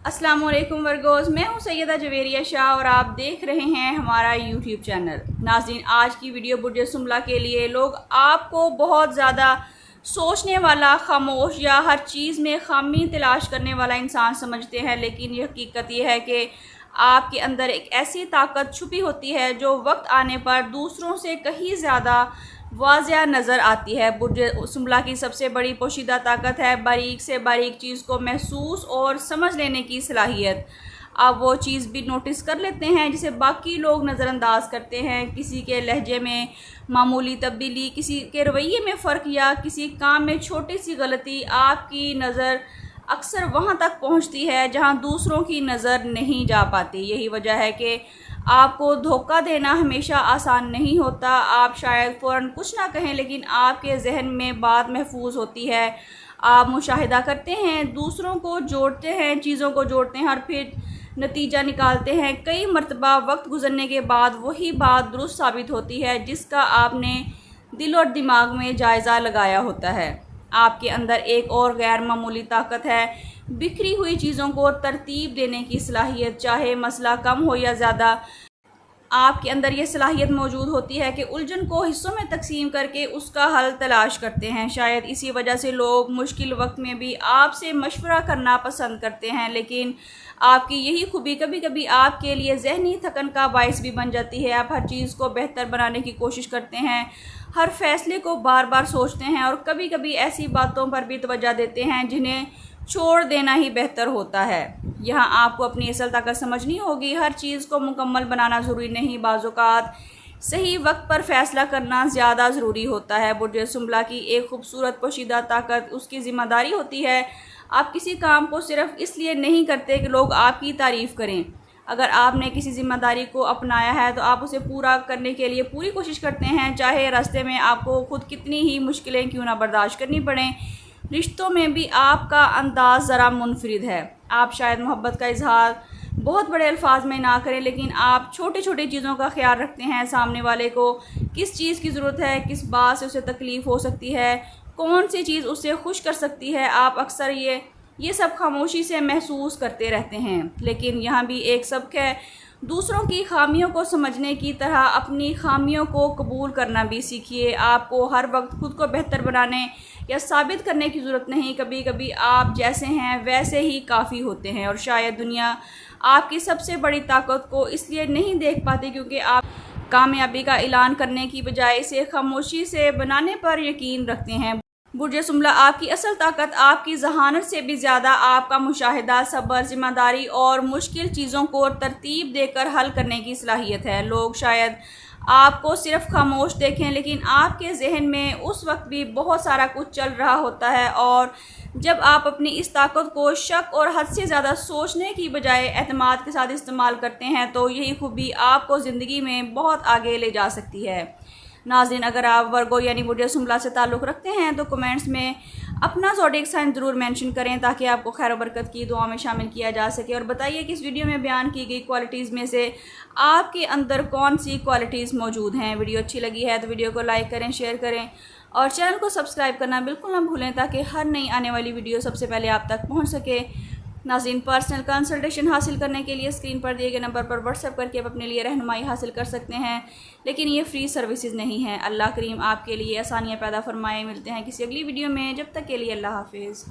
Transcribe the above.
अस्सलाम वालेकुम वर्गोज़, मैं हूं सैयदा जवेरिया शाह और आप देख रहे हैं हमारा यूट्यूब चैनल। नाज़रीन, आज की वीडियो बुर्ज सुमला के लिए लोग आपको बहुत ज़्यादा सोचने वाला, खामोश या हर चीज़ में खामी तलाश करने वाला इंसान समझते हैं, लेकिन ये हकीकत ये है कि आपके अंदर एक ऐसी ताकत छुपी होती है जो वक्त आने पर दूसरों से कहीं ज़्यादा वाज़िया नज़र आती है। बुर्ज सुमला की सबसे बड़ी पोशीदा ताकत है बारीक से बारीक चीज़ को महसूस और समझ लेने की सलाहियत। आप वो चीज़ भी नोटिस कर लेते हैं जिसे बाकी लोग नज़रअंदाज करते हैं। किसी के लहजे में मामूली तब्दीली, किसी के रवैये में फ़र्क या किसी काम में छोटी सी गलती आपकी नज़र अक्सर वहाँ तक पहुँचती है जहाँ दूसरों की नज़र नहीं जा पाती। यही वजह है कि आपको धोखा देना हमेशा आसान नहीं होता। आप शायद फ़ौरन कुछ ना कहें, लेकिन आपके जहन में बात महफूज होती है। आप मुशाहिदा करते हैं, दूसरों को जोड़ते हैं, चीज़ों को जोड़ते हैं और फिर नतीजा निकालते हैं। कई मरतबा वक्त गुजरने के बाद वही बात दुरुस्त साबित होती है जिसका आपने दिल और दिमाग में जायज़ा लगाया होता है। आपके अंदर एक और गैर मामूली ताकत है, बिखरी हुई चीज़ों को तरतीब देने की सलाहियत। चाहे मसला कम हो या ज़्यादा, आपके अंदर ये सलाहियत मौजूद होती है कि उलझन को हिस्सों में तकसीम करके उसका हल तलाश करते हैं। शायद इसी वजह से लोग मुश्किल वक्त में भी आपसे मशवरा करना पसंद करते हैं, लेकिन आपकी यही खूबी कभी कभी आपके लिए ज़हनी थकन का बायस भी बन जाती है। आप हर चीज़ को बेहतर बनाने की कोशिश करते हैं, हर फैसले को बार बार सोचते हैं और कभी कभी ऐसी बातों पर भी तवज्जो देते हैं जिन्हें छोड़ देना ही बेहतर होता है। यहाँ आपको अपनी असल ताकत समझनी होगी। हर चीज़ को मुकम्मल बनाना ज़रूरी नहीं, बाज़ औक़ात सही वक्त पर फ़ैसला करना ज़्यादा ज़रूरी होता है। बुर्ज सुमला की एक खूबसूरत पोशीदा ताकत उसकी ज़िम्मेदारी होती है। आप किसी काम को सिर्फ़ इसलिए नहीं करते कि लोग आपकी तारीफ़ करें। अगर आपने किसी ज़िम्मेदारी को अपनाया है तो आप उसे पूरा करने के लिए पूरी कोशिश करते हैं, चाहे रास्ते में आपको खुद कितनी ही मुश्किलें क्यों ना बर्दाश्त करनी पड़ें। रिश्तों में भी आपका अंदाज़ ज़रा मुनफरिद है। आप शायद मोहब्बत का इजहार बहुत बड़े अल्फाज में ना करें, लेकिन आप छोटी छोटी चीज़ों का ख्याल रखते हैं। सामने वाले को किस चीज़ की ज़रूरत है, किस बात से उसे तकलीफ़ हो सकती है, कौन सी चीज़ उसे खुश कर सकती है, आप अक्सर ये सब खामोशी से महसूस करते रहते हैं। लेकिन यहाँ भी एक सबक है, दूसरों की खामियों को समझने की तरह अपनी खामियों को कबूल करना भी सीखिए। आपको हर वक्त खुद को बेहतर बनाने या साबित करने की ज़रूरत नहीं। कभी कभी आप जैसे हैं वैसे ही काफ़ी होते हैं और शायद दुनिया आपकी सबसे बड़ी ताकत को इसलिए नहीं देख पाती क्योंकि आप कामयाबी का ऐलान करने की बजाय इसे खामोशी से बनाने पर यकीन रखते हैं। बुर्ज सुमला आपकी असल ताकत आपकी ज़हानत से भी ज़्यादा आपका मुशाहिदा, सब्र, ज़िम्मेदारी और मुश्किल चीज़ों को तरतीब देकर हल करने की सलाहियत है। लोग शायद आपको सिर्फ खामोश देखें, लेकिन आपके जहन में उस वक्त भी बहुत सारा कुछ चल रहा होता है। और जब आप अपनी इस ताकत को शक और हद से ज़्यादा सोचने की बजाय एतमाद के साथ इस्तेमाल करते हैं तो यही खूबी आपको ज़िंदगी में बहुत आगे ले जा सकती है। नाज़रीन, अगर आप वर्गो यानी बुर्ज सुमला से ताल्लुक़ रखते हैं तो कमेंट्स में अपना ज़ोडिएक साइन ज़रूर मेंशन करें ताकि आपको खैर बरकत की दुआ में शामिल किया जा सके। और बताइए कि इस वीडियो में बयान की गई क्वालिटीज़ में से आपके अंदर कौन सी क्वालिटीज़ मौजूद हैं। वीडियो अच्छी लगी है तो वीडियो को लाइक करें, शेयर करें और चैनल को सब्सक्राइब करना बिल्कुल ना भूलें ताकि हर नई आने वाली वीडियो सबसे पहले आप तक पहुँच सके। नाज़रीन, पर्सनल कंसल्टेशन हासिल करने के लिए स्क्रीन पर दिए गए नंबर पर व्हाट्सएप करके आप अपने लिए रहनुमाई हासिल कर सकते हैं, लेकिन ये फ्री सर्विसेज नहीं है। अल्लाह करीम आपके लिए आसानियाँ पैदा फरमाए। मिलते हैं किसी अगली वीडियो में, जब तक के लिए अल्लाह हाफिज़।